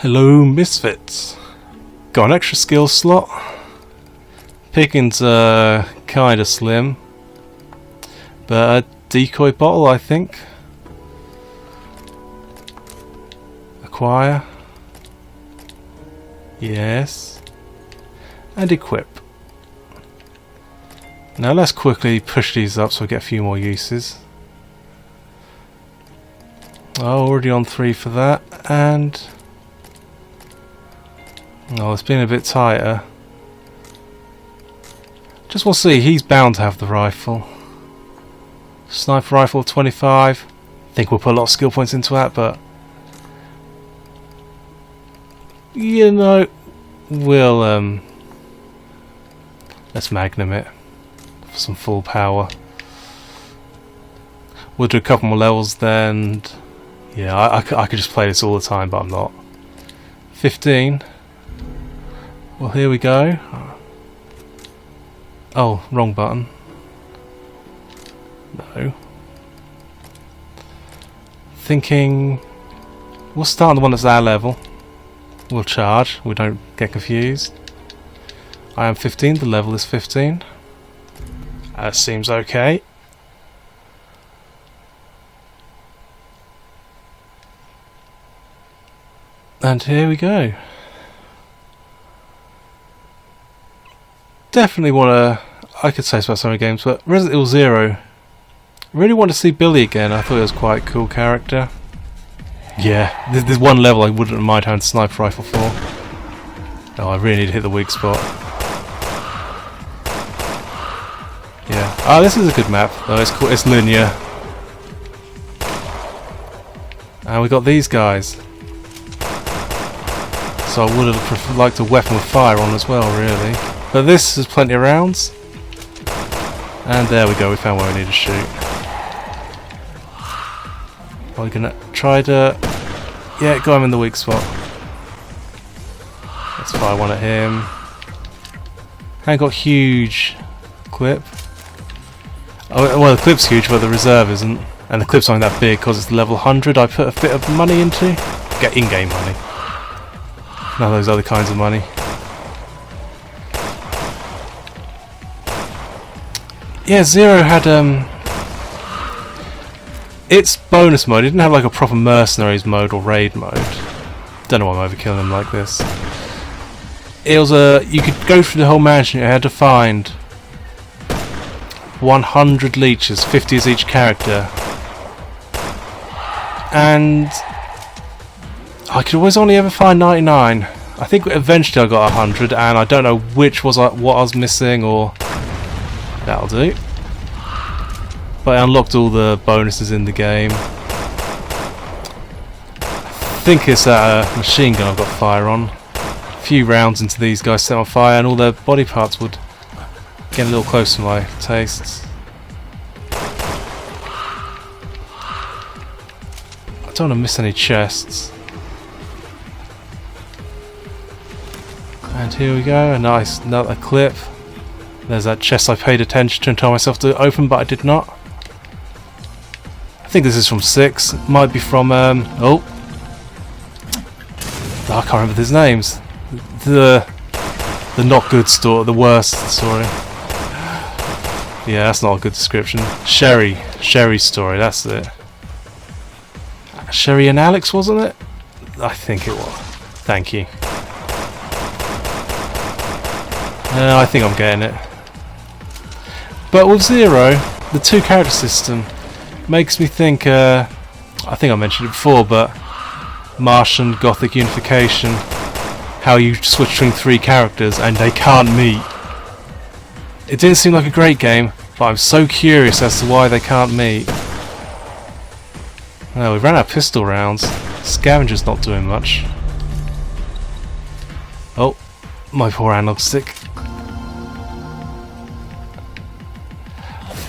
Hello Misfits. Got an extra skill slot. Pickings kinda slim. But a decoy bottle, I think. Acquire. Yes. And equip. Now let's quickly push these up so we get a few more uses. Oh, already on 3 for that, and oh, it's been a bit tighter. Just we'll see, he's bound to have the rifle. Sniper rifle 25. I think we'll put a lot of skill points into that, but you know, we'll let's magnum it for some full power. We'll do a couple more levels then. Yeah, I could just play this all the time, but I'm not. 15. Well, here we go. Oh, wrong button. No. Thinking we'll start on the one that's our level. We'll charge, we don't get confused. I am 15, the level is 15. That seems okay. And here we go. Definitely want to, I could say this about so many games, but Resident Evil 0. Really want to see Billy again. I thought he was quite a cool character. Yeah, there's one level I wouldn't mind having a sniper rifle for. Oh, I really need to hit the weak spot. Yeah. Oh, this is a good map. Oh, it's cool. It's linear. And we got these guys. So I would have liked a weapon with fire on as well, really. But this has plenty of rounds. And there we go, we found where we need to shoot. We're gonna try to... yeah, got him in the weak spot. Let's fire one at him. And got huge clip. Oh, well, the clip's huge, but the reserve isn't. And the clip's only that big because it's level 100 I put a bit of money into. Get in-game money. None of those other kinds of money. Yeah, Zero had its bonus mode. It didn't have like a proper mercenaries mode or raid mode. Don't know why I'm overkilling them like this. It was you could go through the whole mansion. You had to find 100 leeches, 50 as each character, and I could always only ever find 99. I think eventually I got 100, and I don't know which was what I was missing, or that'll do. But I unlocked all the bonuses in the game. I think it's a machine gun I've got fire on. A few rounds into these guys set on fire, and all their body parts would get a little close to my tastes. I don't want to miss any chests. And here we go, a nice another clip. There's that chest I paid attention to and told myself to open, but I did not. I think this is from 6. Might be from oh, I can't remember his names. The not good story, the worst story. Yeah, that's not a good description. Sherry's story. That's it. Sherry and Alex, wasn't it? I think it was. Thank you. I think I'm getting it. But with Zero, the 2 character system makes me think, I think I mentioned it before, but Martian Gothic unification, how you switch between 3 characters and they can't meet. It didn't seem like a great game, but I'm so curious as to why they can't meet. Well, we ran out of pistol rounds. Scavenger's not doing much. Oh, my poor analog stick.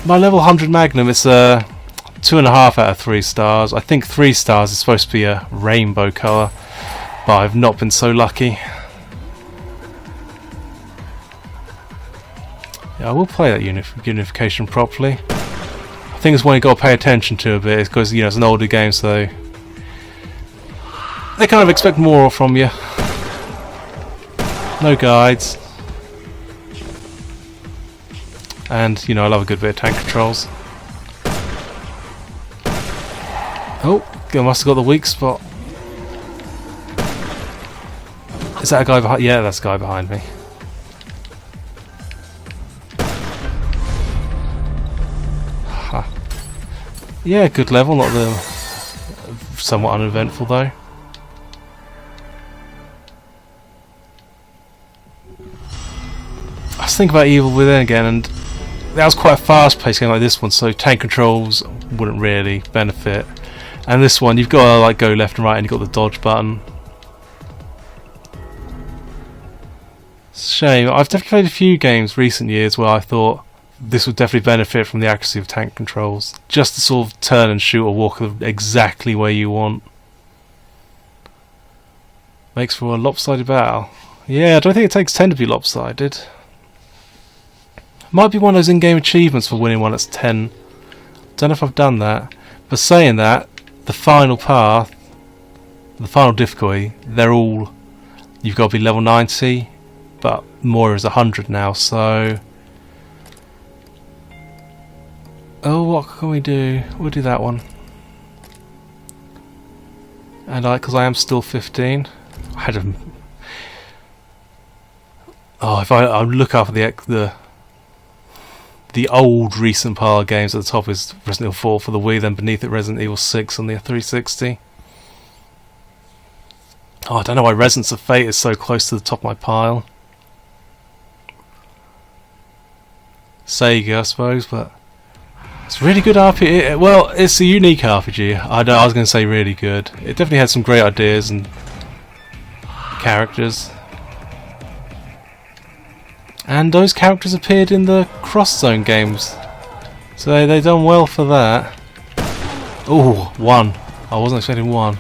My level 100 Magnum is 2.5 out of 3 stars. I think 3 stars is supposed to be a rainbow colour, but I've not been so lucky. Yeah, I will play that unification properly. I think it's one you got to pay attention to a bit, because you know it's an older game, so they kind of expect more from you. No guides. And, you know, I love a good bit of tank controls. Oh, I must have got the weak spot. Is that a guy behind? Yeah, that's a guy behind me. Huh. Yeah, good level, not the somewhat uneventful though. I was thinking about Evil Within again, and that was quite a fast-paced game like this one, so tank controls wouldn't really benefit. And this one, you've got to like go left and right, and you've got the dodge button. It's a shame. I've definitely played a few games recent years where I thought this would definitely benefit from the accuracy of tank controls, just to sort of turn and shoot or walk exactly where you want. Makes for a lopsided battle. Yeah, I don't think it takes 10 to be lopsided. Might be one of those in-game achievements for winning one that's 10. Don't know if I've done that. But saying that, the final path, the final difficulty, they're all, you've got to be level 90, but Moira is 100 now, so... Oh, what can we do? We'll do that one. And because I am still 15, I had a... Oh, if I look up at the old recent pile of games, at the top is Resident Evil 4 for the Wii, then beneath it Resident Evil 6 on the 360. Oh, I don't know why Resonance of Fate is so close to the top of my pile. Sega, I suppose, but it's a really good RPG. Well, it's a unique RPG. I was going to say really good. It definitely had some great ideas and characters. And those characters appeared in the Cross-Zone games, so they done well for that. Ooh, 1. I wasn't expecting 1.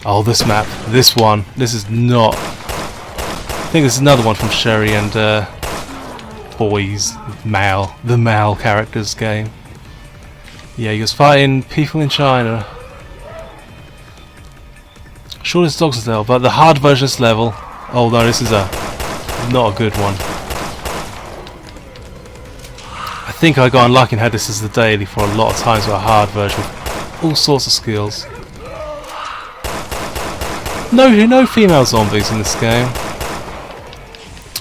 Oh, this map, this one. This is not. I think this is another one from Sherry and Boys, the Mal characters game. Yeah, he was fighting people in China. Sure, this dog's a level, but the hard version of this level. Oh no, this is not a good one. I think I got unlucky and had this as the daily for a lot of times with a hard version with all sorts of skills. No female zombies in this game.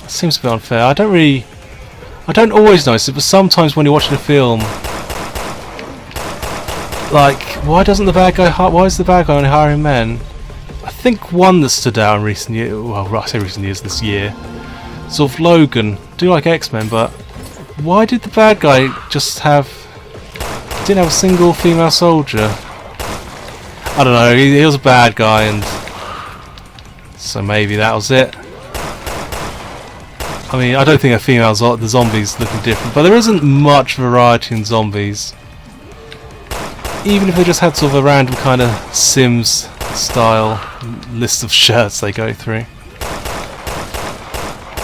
It seems a bit unfair. I don't always notice it, but sometimes when you're watching a film, like, why is the bad guy only hiring men? I think one that stood out in recent years, well, I say recent years, this year, sort of Logan. Do like X-Men, but why did the bad guy didn't have a single female soldier? I don't know, he was a bad guy, and so maybe that was it. I mean, I don't think the zombies looking different, but there isn't much variety in zombies. Even if they just had sort of a random kind of Sims style list of shirts they go through.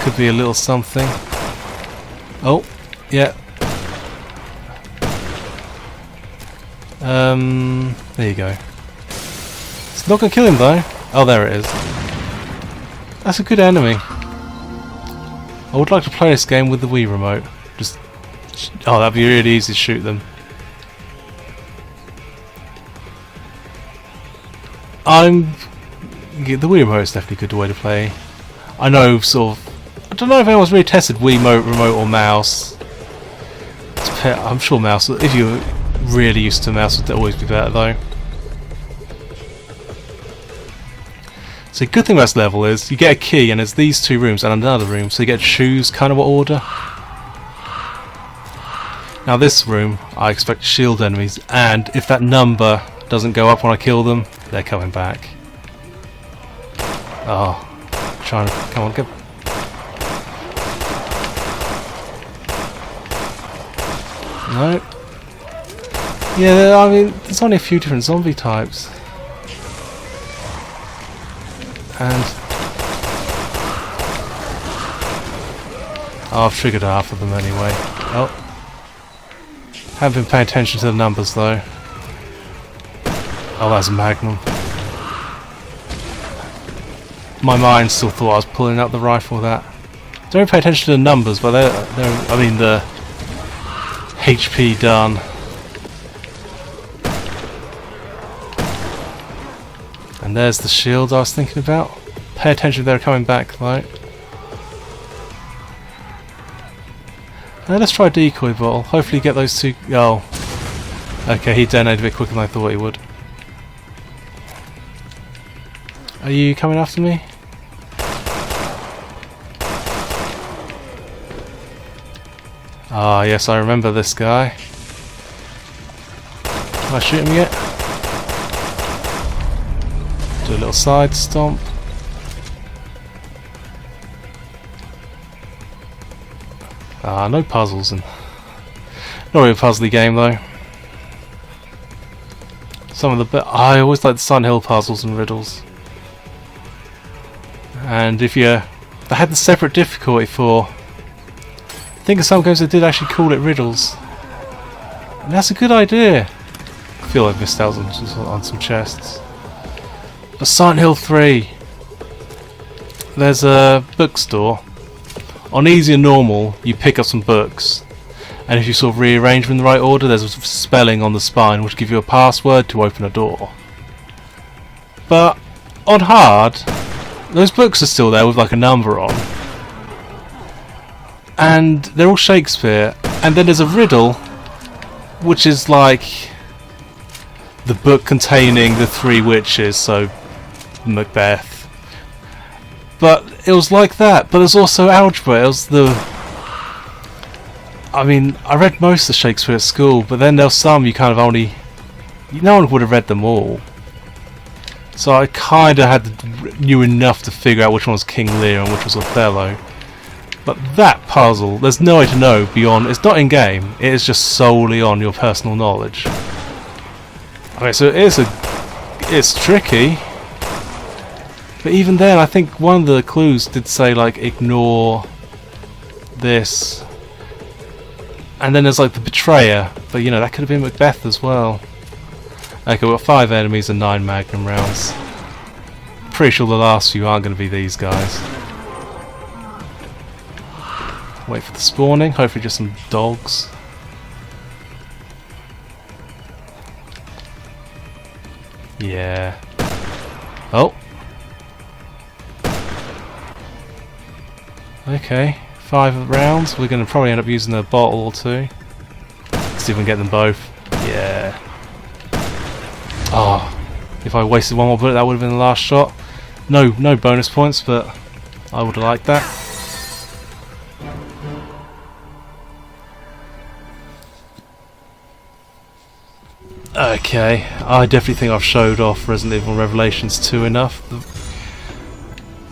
Could be a little something. Oh, yeah. There you go. It's not gonna kill him though. Oh, there it is. That's a good enemy. I would like to play this game with the Wii remote. Oh, that'd be really easy to shoot them. The Wii remote is definitely a good way to play. I know, I don't know if anyone's really tested Wii remote or mouse. I'm sure mouse, if you're really used to mouse, would always be better though. So the good thing about this level is you get a key and there's these 2 rooms and another room, so you get to choose kind of what order. Now this room, I expect to shield enemies, and if that number doesn't go up when I kill them, they're coming back. Oh, trying to, come on, get. No. Yeah, I mean, there's only a few different zombie types. And oh, I've triggered half of them anyway. Oh, haven't been paying attention to the numbers though. Oh, that's a Magnum. my mind still thought I was pulling out the rifle with that. Don't pay attention to the numbers, but I mean the HP done. And there's the shield I was thinking about. Pay attention if they're coming back, though. Now let's try decoy bottle. Hopefully get those two. Oh, okay, he detonated a bit quicker than I thought he would. Are you coming after me? Ah, yes, I remember this guy. Can I shoot him yet? Do a little side stomp. Ah, no puzzles and not really a puzzly game though. Some of the I always like the Sun Hill puzzles and riddles. And if they had the separate difficulty for, I think in some games they did actually call it riddles. And that's a good idea. I feel I've missed out on some chests. But Silent Hill 3, there's a bookstore. On easy and normal, you pick up some books, and if you sort of rearrange them in the right order, there's a spelling on the spine which give you a password to open a door. But on hard, those books are still there with like a number on, and they're all Shakespeare. And then there's a riddle, which is like the book containing the three witches, so Macbeth. But it was like that, but there's also algebra. It was I mean, I read most of Shakespeare at school, but then there was some you kind of only, no one would have read them all. So I kind of knew enough to figure out which one was King Lear and which was Othello. But that puzzle, there's no way to know beyond, it's not in game, it is just solely on your personal knowledge. Okay, so it's tricky. But even then, I think one of the clues did say, like, ignore this. And then there's, like, the betrayer. But, you know, that could have been Macbeth as well. Okay, we've got 5 enemies and 9 magnum rounds. Pretty sure the last few aren't going to be these guys. Wait for the spawning. Hopefully just some dogs. Yeah. Oh. Okay, 5 rounds. We're going to probably end up using a bottle or two. Let's see if we can get them both. Yeah. Oh, if I wasted one more bullet, that would have been the last shot. No bonus points, but I would have liked that. Okay, I definitely think I've showed off Resident Evil Revelations 2 enough.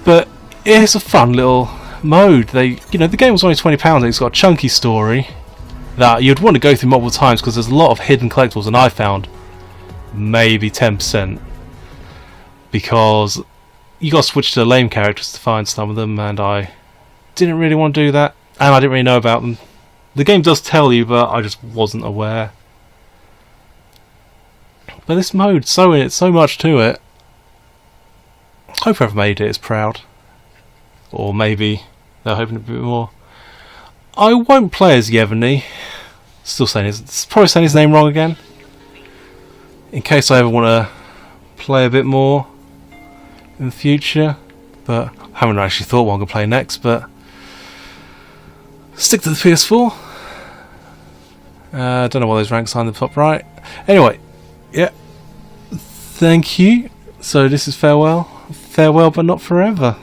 But it's a fun little mode. The game was only £20 and it's got a chunky story that you'd want to go through multiple times because there's a lot of hidden collectibles, and I found maybe 10% because you got to switch to lame characters to find some of them, and I didn't really want to do that, and I didn't really know about them. The game does tell you, but I just wasn't aware. But this mode, so much to it. I hope whoever made it is proud. Or maybe they're hoping a bit more. I won't play as Yevgeny. Probably saying his name wrong again. In case I ever want to play a bit more in the future. But I haven't actually thought what I'm going to play next. But stick to the PS4. I don't know what those ranks are in the top right. Anyway, yeah. Thank you. So this is farewell. Farewell but not forever.